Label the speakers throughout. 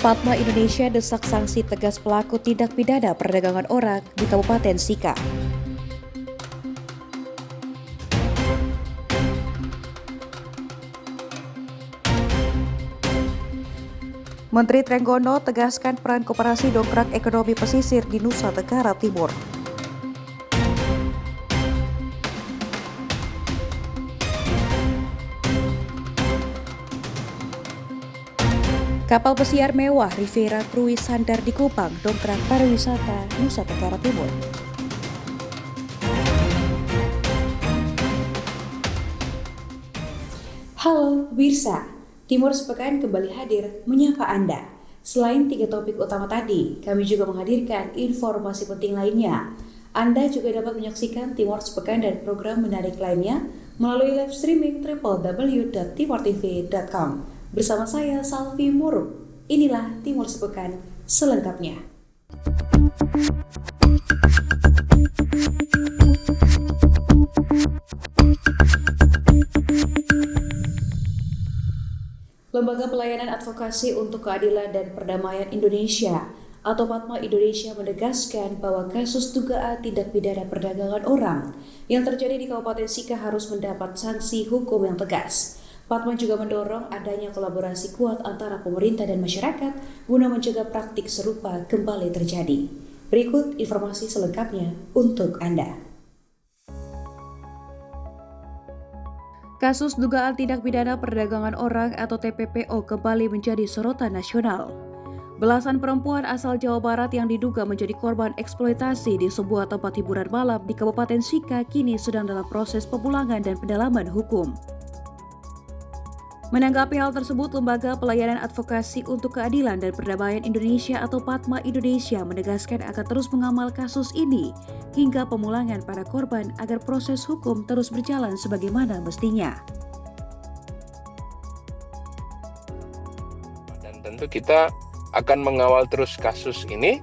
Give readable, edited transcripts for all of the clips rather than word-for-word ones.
Speaker 1: Padma Indonesia desak sanksi tegas pelaku tindak pidana perdagangan orang di Kabupaten Sika. Menteri Trenggono tegaskan peran koperasi dongkrak ekonomi pesisir di Nusa Tenggara Timur. Kapal pesiar mewah Riviera Cruise sandar di Kupang, dongkrak pariwisata Nusa Tenggara Timur. Halo Wirsa, Timur Sepekan kembali hadir menyapa Anda. Selain 3 topik utama tadi, kami juga menghadirkan informasi penting lainnya. Anda juga dapat menyaksikan Timur Sepekan dan program menarik lainnya melalui live streaming www.timortv.com. Bersama saya Salvi Muruk. Inilah Timur Sepekan selengkapnya. Lembaga Pelayanan Advokasi untuk Keadilan dan Perdamaian Indonesia atau Padma Indonesia menegaskan bahwa kasus dugaan tindak pidana perdagangan orang yang terjadi di Kabupaten Sika harus mendapat sanksi hukum yang tegas. Padma juga mendorong adanya kolaborasi kuat antara pemerintah dan masyarakat guna mencegah praktik serupa kembali terjadi. Berikut informasi selengkapnya untuk Anda. Kasus dugaan tindak pidana perdagangan orang atau TPPO kembali menjadi sorotan nasional. Belasan perempuan asal Jawa Barat yang diduga menjadi korban eksploitasi di sebuah tempat hiburan malam di Kabupaten Sika kini sedang dalam proses pemulangan dan pendalaman hukum. Menanggapi hal tersebut, Lembaga Pelayanan Advokasi untuk Keadilan dan Perdamaian Indonesia atau Padma Indonesia menegaskan akan terus mengamal kasus ini hingga pemulangan para korban agar proses hukum terus berjalan sebagaimana mestinya.
Speaker 2: Dan tentu kita akan mengawal terus kasus ini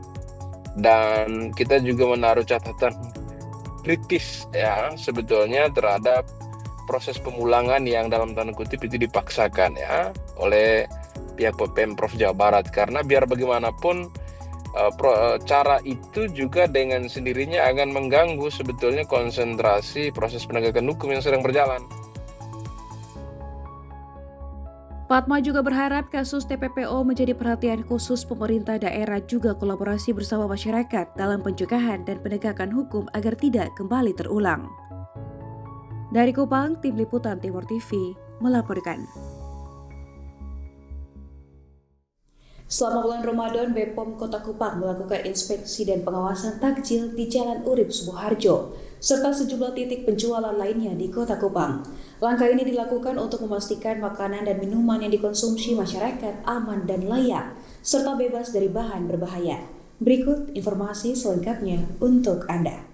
Speaker 2: dan kita juga menaruh catatan kritis ya sebetulnya terhadap proses pemulangan yang dalam tanda kutip itu dipaksakan ya oleh pihak Pemprov Jawa Barat, karena biar bagaimanapun cara itu juga dengan sendirinya akan mengganggu sebetulnya konsentrasi proses penegakan hukum yang sedang berjalan.
Speaker 1: Padma juga berharap kasus TPPO menjadi perhatian khusus pemerintah daerah, juga kolaborasi bersama masyarakat dalam pencegahan dan penegakan hukum agar tidak kembali terulang. Dari Kupang, Tim Liputan Timur TV melaporkan. Selama bulan Ramadan, BPOM Kota Kupang melakukan inspeksi dan pengawasan takjil di Jalan Urip Sumoharjo, serta sejumlah titik penjualan lainnya di Kota Kupang. Langkah ini dilakukan untuk memastikan makanan dan minuman yang dikonsumsi masyarakat aman dan layak, serta bebas dari bahan berbahaya. Berikut informasi selengkapnya untuk Anda.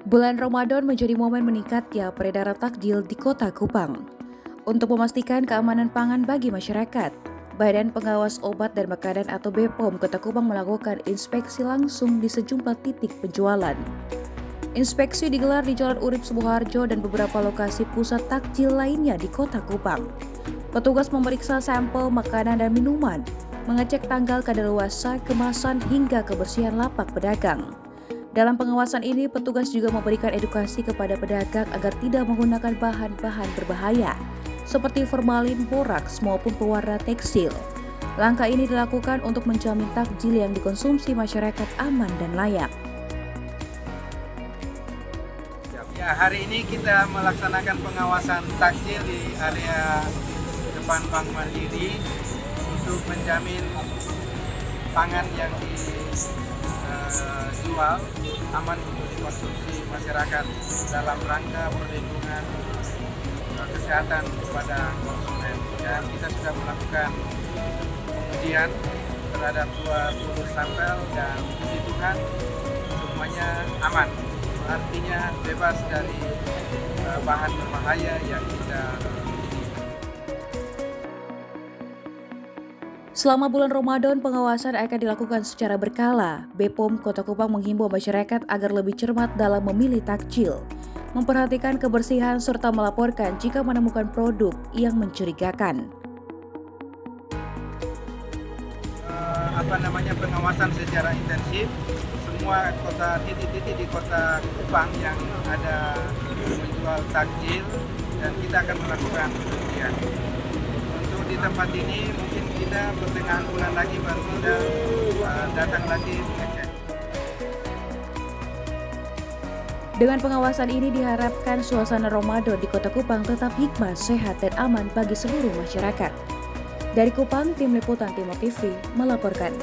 Speaker 1: Bulan Ramadan menjadi momen meningkatnya peredaran takjil di Kota Kupang. Untuk memastikan keamanan pangan bagi masyarakat, Badan Pengawas Obat dan Makanan atau BPOM Kota Kupang melakukan inspeksi langsung di sejumlah titik penjualan. Inspeksi digelar di Jalan Urip Sumoharjo dan beberapa lokasi pusat takjil lainnya di Kota Kupang. Petugas memeriksa sampel makanan dan minuman, mengecek tanggal kadaluarsa, kemasan hingga kebersihan lapak pedagang. Dalam pengawasan ini, petugas juga memberikan edukasi kepada pedagang agar tidak menggunakan bahan-bahan berbahaya seperti formalin, boraks, maupun pewarna tekstil. Langkah ini dilakukan untuk menjamin takjil yang dikonsumsi masyarakat aman dan layak.
Speaker 3: Ya, hari ini kita melaksanakan pengawasan takjil di area depan Bank Mandiri untuk menjamin pangan yang dijual aman untuk dikonsumsi masyarakat dalam rangka perlindungan kesehatan kepada konsumen. Dan kita sudah melakukan pengujian terhadap 20 sampel dan puji Tuhan semuanya aman, artinya bebas dari bahan berbahaya yang kita.
Speaker 1: Selama bulan Ramadan, pengawasan akan dilakukan secara berkala. BPOM Kota Kupang menghimbau masyarakat agar lebih cermat dalam memilih takjil, memperhatikan kebersihan serta melaporkan jika menemukan produk yang mencurigakan.
Speaker 3: pengawasan secara intensif semua titik-titik di kota Kupang yang ada menjual takjil, dan kita akan melakukan penelitian. Untuk di tempat ini mungkin kita pertengahan bulan lagi baru kita datang lagi mengecek.
Speaker 1: Dengan pengawasan ini diharapkan suasana Ramadan di Kota Kupang tetap hikmat, sehat, dan aman bagi seluruh masyarakat. Dari Kupang, Tim Liputan Timur TV melaporkan.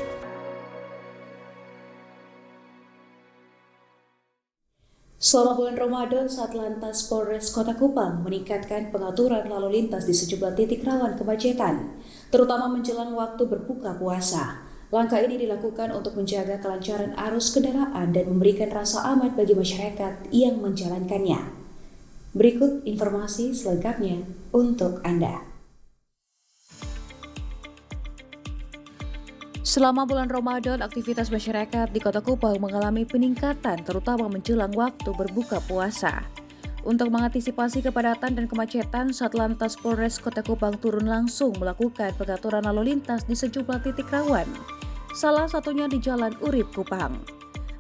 Speaker 1: Selama bulan Ramadan, Satlantas Polres Kota Kupang meningkatkan pengaturan lalu lintas di sejumlah titik rawan kemacetan, terutama menjelang waktu berbuka puasa. Langkah ini dilakukan untuk menjaga kelancaran arus kendaraan dan memberikan rasa aman bagi masyarakat yang menjalankannya. Berikut informasi selengkapnya untuk Anda. Selama bulan Ramadan, aktivitas masyarakat di Kota Kupang mengalami peningkatan, terutama menjelang waktu berbuka puasa. Untuk mengantisipasi kepadatan dan kemacetan, Satlantas Polres Kota Kupang turun langsung melakukan pengaturan lalu lintas di sejumlah titik rawan. Salah satunya di Jalan Urip Kupang.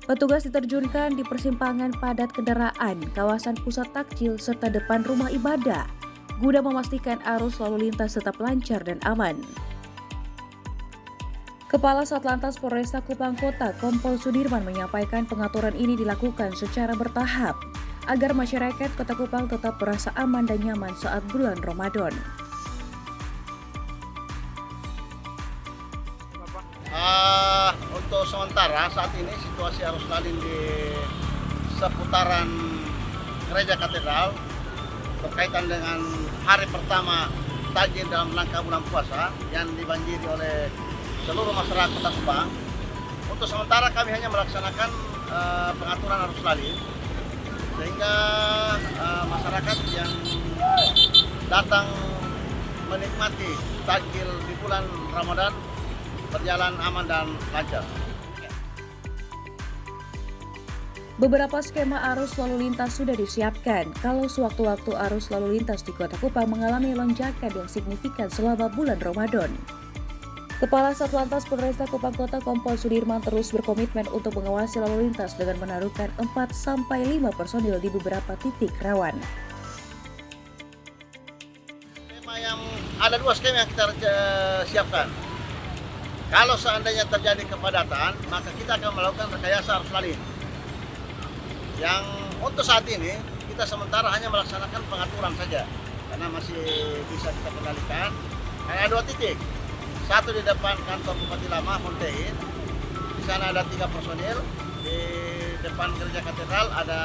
Speaker 1: Petugas diterjunkan di persimpangan padat kendaraan, kawasan pusat takjil, serta depan rumah ibadah, guna memastikan arus lalu lintas tetap lancar dan aman. Kepala Satlantas Polresta Kupang Kota, Kompol Sudirman, menyampaikan pengaturan ini dilakukan secara bertahap agar masyarakat Kota Kupang tetap merasa aman dan nyaman saat bulan Ramadan.
Speaker 4: Untuk sementara saat ini situasi arus lalu lintas di seputaran Gereja Katedral berkaitan dengan hari pertama takjil dalam rangka bulan puasa yang dibanjiri oleh seluruh masyarakat Kota Kupang. Untuk sementara kami hanya melaksanakan pengaturan arus lalu lintas sehingga masyarakat yang datang menikmati takjil di bulan Ramadan berjalan aman dan lancar.
Speaker 1: Beberapa skema arus lalu lintas sudah disiapkan kalau sewaktu-waktu arus lalu lintas di Kota Kupang mengalami lonjakan yang signifikan selama bulan Ramadan. Kepala Satlantas Polresta Kupang Kota, Kompol Sudirman, terus berkomitmen untuk mengawasi lalu lintas dengan menaruhkan 4-5 personil di beberapa titik rawan.
Speaker 4: Ada dua skema yang kita siapkan. Kalau seandainya terjadi kepadatan, maka kita akan melakukan rekayasa arus lalu lintas. Yang untuk saat ini kita sementara hanya melaksanakan pengaturan saja, karena masih bisa kita kendalikan. Ada dua titik, satu di depan kantor Bupati Lama Fontein, di sana ada 3 personil, di depan Gereja Katedral ada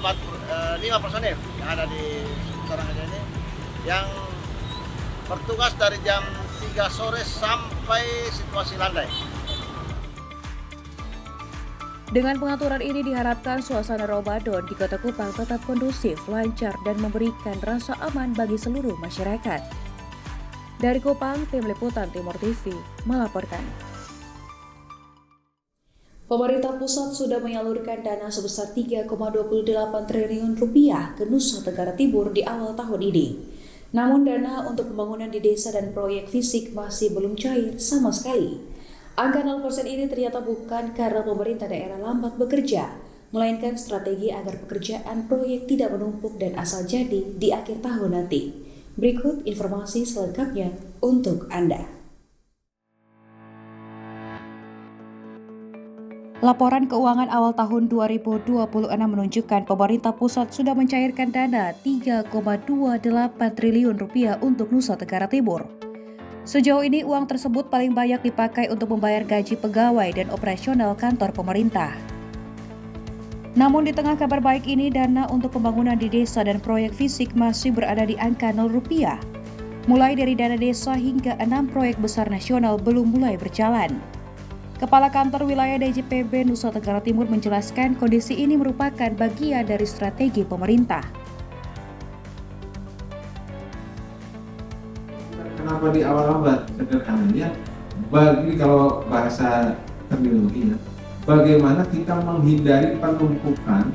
Speaker 4: 5 personil yang ada di seputaran gereja ini, yang bertugas dari jam 3 sore sampai situasi landai.
Speaker 1: Dengan pengaturan ini diharapkan suasana Ramadan di Kota Kupang tetap kondusif, lancar, dan memberikan rasa aman bagi seluruh masyarakat. Dari Kupang, Tim Liputan Timur TV melaporkan. Pemerintah pusat sudah menyalurkan dana sebesar 3,28 triliun rupiah ke Nusa Tenggara Timur di awal tahun ini. Namun dana untuk pembangunan di desa dan proyek fisik masih belum cair sama sekali. Angka 0% ini ternyata bukan karena pemerintah daerah lambat bekerja, melainkan strategi agar pekerjaan proyek tidak menumpuk dan asal jadi di akhir tahun nanti. Berikut informasi selengkapnya untuk Anda. Laporan keuangan awal tahun 2026 menunjukkan pemerintah pusat sudah mencairkan dana 3,28 triliun rupiah untuk Nusa Tenggara Timur. Sejauh ini uang tersebut paling banyak dipakai untuk membayar gaji pegawai dan operasional kantor pemerintah. Namun di tengah kabar baik ini, dana untuk pembangunan di desa dan proyek fisik masih berada di angka 0 rupiah. Mulai dari dana desa hingga 6 proyek besar nasional belum mulai berjalan. Kepala Kantor Wilayah DJPB Nusa Tenggara Timur menjelaskan kondisi ini merupakan bagian dari strategi pemerintah.
Speaker 5: Kenapa di awal lambat? Sederhananya, bagi kalau bahasa terminologinya, bagaimana kita menghindari penumpukan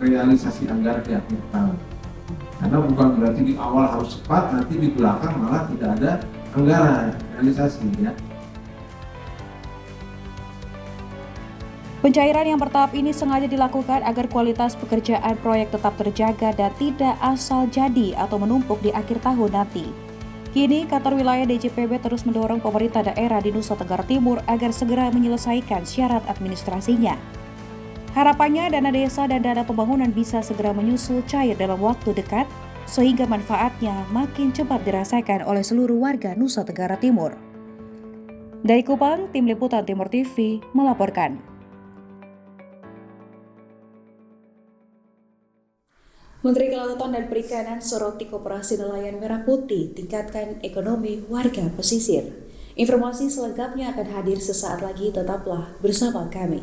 Speaker 5: realisasi anggaran di akhir tahun. Karena bukan berarti di awal harus cepat, nanti di belakang malah tidak ada anggaran realisasi, ya.
Speaker 1: Pencairan yang bertahap ini sengaja dilakukan agar kualitas pekerjaan proyek tetap terjaga dan tidak asal jadi atau menumpuk di akhir tahun nanti. Kini, kantor wilayah DJPB terus mendorong pemerintah daerah di Nusa Tenggara Timur agar segera menyelesaikan syarat administrasinya. Harapannya dana desa dan dana pembangunan bisa segera menyusul cair dalam waktu dekat, sehingga manfaatnya makin cepat dirasakan oleh seluruh warga Nusa Tenggara Timur. Dari Kupang, Tim Liputan Timur TV melaporkan. Menteri Kelautan dan Perikanan soroti koperasi nelayan merah putih tingkatkan ekonomi warga pesisir. Informasi selengkapnya akan hadir sesaat lagi, tetaplah bersama kami.